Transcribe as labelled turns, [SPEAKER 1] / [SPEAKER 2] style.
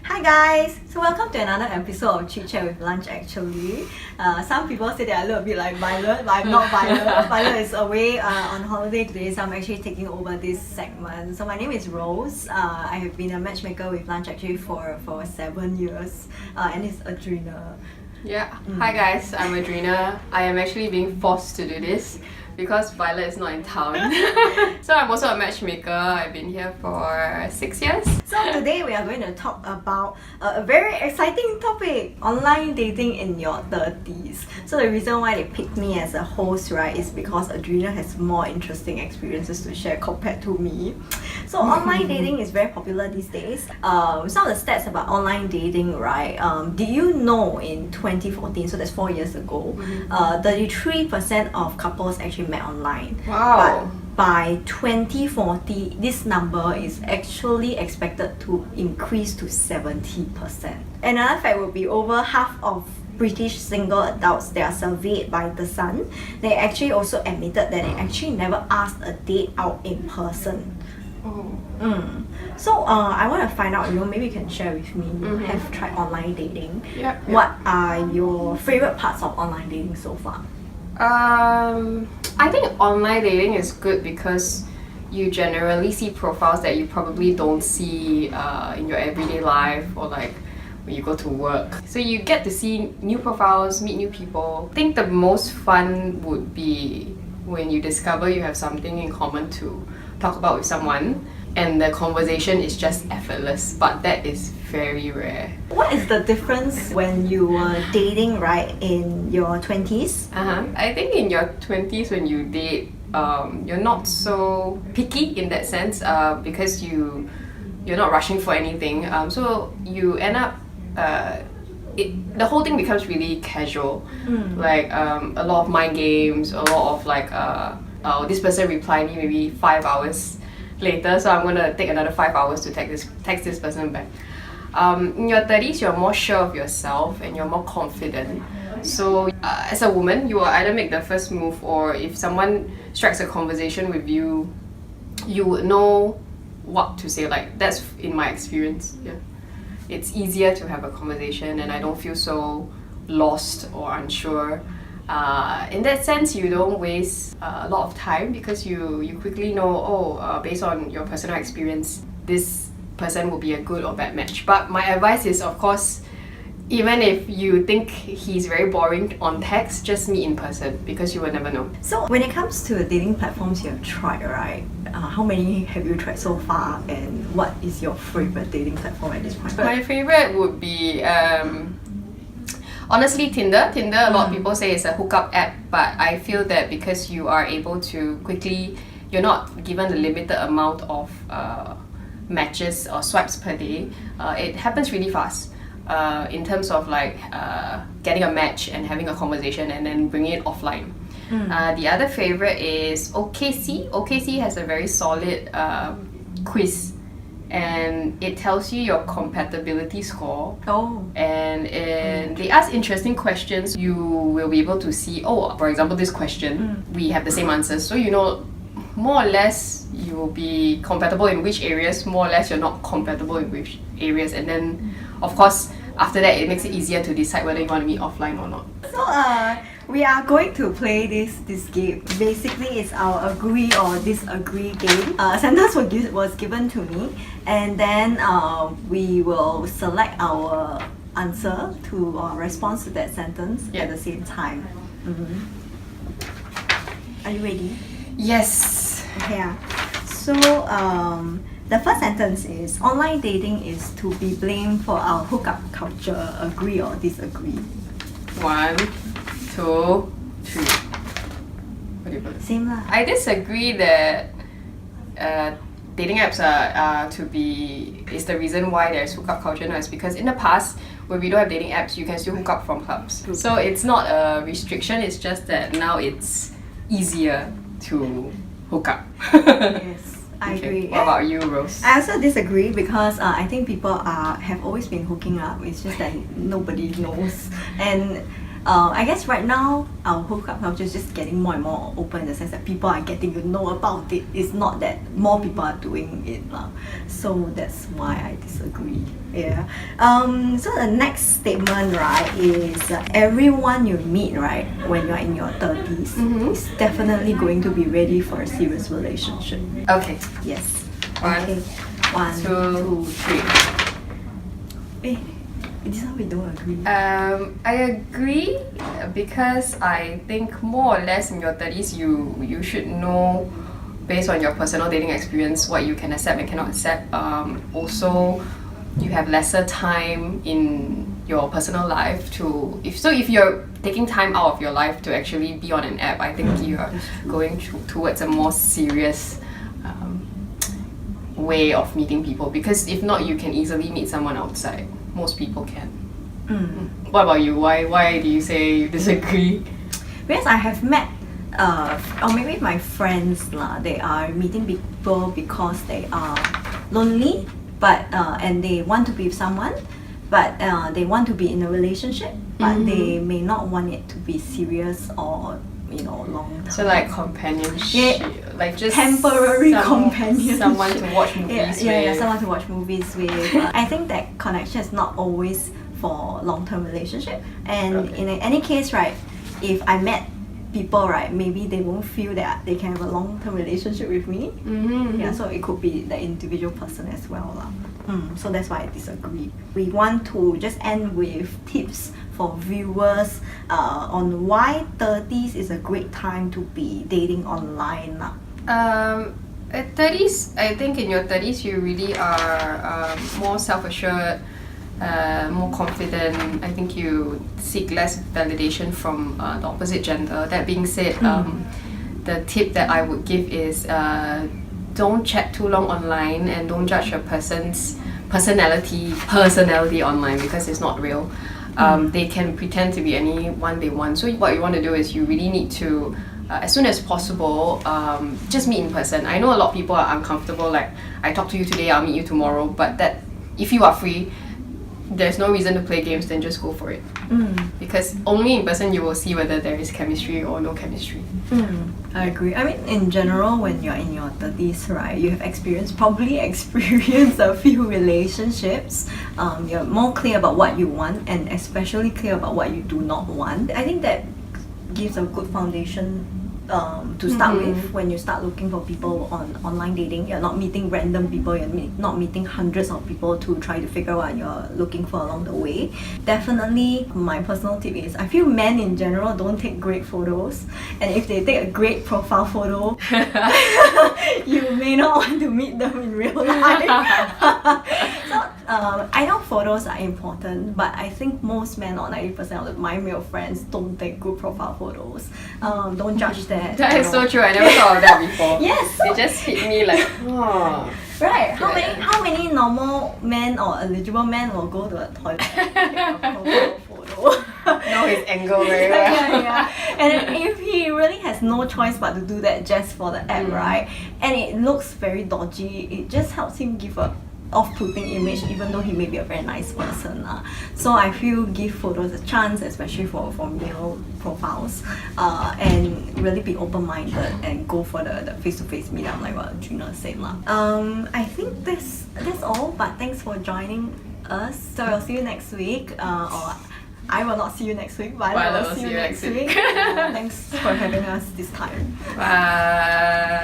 [SPEAKER 1] Hi guys! So welcome to another episode of Chit Chat with Lunch actually. Some people say that I look a bit like Violet, but I'm not Violet. Violet is away on holiday today, so I'm actually taking over this segment. So my name is Rose. I have been a matchmaker with Lunch actually for 7 years. And it's Adrina.
[SPEAKER 2] Yeah. Hi guys, I'm Adrina. I am actually being forced to do this because Violet is not in town. So I'm also a matchmaker. I've been here for 6 years.
[SPEAKER 1] So today we are going to talk about a very exciting topic, online dating in your 30s. So the reason why they picked me as a host, right, is because Adrina has more interesting experiences to share compared to me. So online dating is very popular these days. Some of the stats about online dating, right? Did you know in 2014, so that's 4 years ago, 33% of couples actually met online.
[SPEAKER 2] Wow.
[SPEAKER 1] But by 2040, this number is actually expected to increase to 70%. Another fact would be over half of British single adults that are surveyed by The Sun, they actually also admitted that they actually never asked a date out in person. So I want to find out, maybe you can share with me, you have tried online dating.
[SPEAKER 2] Yep.
[SPEAKER 1] What are your favorite parts of online dating so far?
[SPEAKER 2] I think online dating is good because you generally see profiles that you probably don't see in your everyday life or like when you go to work. So you get to see new profiles, meet new people. I think the most fun would be when you discover you have something in common to talk about with someone and the conversation is just effortless, but that is very rare.
[SPEAKER 1] What is the difference when you were dating, right, in your 20s?
[SPEAKER 2] I think in your 20s when you date, you're not so picky in that sense because you're not rushing for anything. So you end up the whole thing becomes really casual. Like a lot of mind games, a lot of like this person replied me maybe 5 hours later, so I'm gonna take another 5 hours to text this person back. In your 30s, you're more sure of yourself and you're more confident. So as a woman, you will either make the first move, or if someone strikes a conversation with you, you would know what to say. Like, that's in my experience. Yeah, it's easier to have a conversation and I don't feel so lost or unsure. In that sense, you don't waste a lot of time because you quickly know, based on your personal experience, this person will be a good or bad match. But my advice is, of course, even if you think he's very boring on text, just meet in person because you will never know.
[SPEAKER 1] So when it comes to the dating platforms you have tried, right? How many have you tried so far, and what is your favorite dating platform at this point?
[SPEAKER 2] My favorite would be honestly, Tinder. A lot of people say it's a hookup app, but I feel that because you are able to quickly, you're not given the limited amount of matches or swipes per day. It happens really fast in terms of like getting a match and having a conversation and then bringing it offline. The other favorite is OKC. OKC has a very solid quiz. And it tells you your compatibility score. And they ask interesting questions. You will be able to see, for example, this question, we have the same answers. So you know, more or less, you will be compatible in which areas, more or less you're not compatible in which areas. And then, of course, after that, it makes it easier to decide whether you want to meet offline or not.
[SPEAKER 1] So we are going to play this game. Basically, it's our agree or disagree game. A sentence was given to me, and then we will select our answer to response to that sentence at the same time. Are you ready?
[SPEAKER 2] Yes.
[SPEAKER 1] Okay. So the first sentence is, online dating is to be blamed for our hookup culture. Agree or disagree?
[SPEAKER 2] 1, 2, 3. What do you put?
[SPEAKER 1] Same lah.
[SPEAKER 2] I disagree that dating apps is the reason why there's hookup culture now. Is because in the past, when we don't have dating apps, you can still hook up from clubs. So it's not a restriction, it's just that now it's easier to hook up.
[SPEAKER 1] Yes. I agree.
[SPEAKER 2] What about you, Rose?
[SPEAKER 1] I also disagree because I think people have always been hooking up. It's just that nobody knows. And I guess right now our hookup culture is just getting more and more open in the sense that people are getting to know about it. It's not that more people are doing it. So that's why I disagree. Yeah. So the next statement, right, is everyone you meet, right, when you're in your 30s is definitely going to be ready for a serious relationship.
[SPEAKER 2] Okay.
[SPEAKER 1] Yes.
[SPEAKER 2] One,
[SPEAKER 1] Okay. One,
[SPEAKER 2] two, three.
[SPEAKER 1] This one we don't agree.
[SPEAKER 2] I agree because I think more or less in your 30s you should know based on your personal dating experience what you can accept and cannot accept. Also, you have lesser time in your personal life if you're taking time out of your life to actually be on an app, I think you're going towards a more serious way of meeting people, because if not you can easily meet someone outside. Most people can. What about you? Why do you say you disagree?
[SPEAKER 1] Because I have met or maybe my friends they are meeting people because they are lonely, but and they want to be with someone, but they want to be in a relationship, but they may not want it to be serious or long term.
[SPEAKER 2] So like companionship, like just
[SPEAKER 1] temporary companionship.
[SPEAKER 2] Someone to watch movies with.
[SPEAKER 1] Yeah, someone to watch movies with. I think that connection is not always for long-term relationship. And in any case, right, if I met people, right, maybe they won't feel that they can have a long-term relationship with me. Yeah, so it could be the individual person as well. So that's why I disagree. We want to just end with tips for viewers on why 30s is a great time to be dating online.
[SPEAKER 2] At 30s, I think in your 30s you really are more self-assured, more confident. I think you seek less validation from the opposite gender. That being said, the tip that I would give is don't chat too long online and don't judge a person's personality online, because it's not real. They can pretend to be anyone they want. So what you want to do is you really need to, as soon as possible, just meet in person. I know a lot of people are uncomfortable, like I talk to you today, I'll meet you tomorrow, but that if you are free, there's no reason to play games, then just go for it. Because only in person you will see whether there is chemistry or no chemistry.
[SPEAKER 1] I agree. I mean, in general, when you're in your 30s, right, you have probably experienced a few relationships. You're more clear about what you want, and especially clear about what you do not want. I think that gives a good foundation to start with when you start looking for people on online dating. You're not meeting random people, you're not meeting hundreds of people to try to figure out what you're looking for along the way. Definitely, my personal tip is I feel men in general don't take great photos, and if they take a great profile photo, you may not want to meet them in real life. So I know photos are important, but I think most men, or 90% of my male friends, don't take good profile photos. Don't judge them.
[SPEAKER 2] That is so true. I never thought of that before.
[SPEAKER 1] Yes.
[SPEAKER 2] It just hit me like,
[SPEAKER 1] Right. How many normal men or eligible men will go to a toilet and take a profile photo?
[SPEAKER 2] know his angle very well.
[SPEAKER 1] Yeah. And if he really has no choice but to do that just for the app, right? And it looks very dodgy, it just helps him give a off-putting image, even though he may be a very nice person. So I feel give photos a chance, especially for male profiles, and really be open-minded and go for the face-to-face meetup like what Adrina said. I think that's all, but thanks for joining us. So I'll see you next week, or I will not see you next week, but I will see you next week. Thanks for having us this time.
[SPEAKER 2] Bye.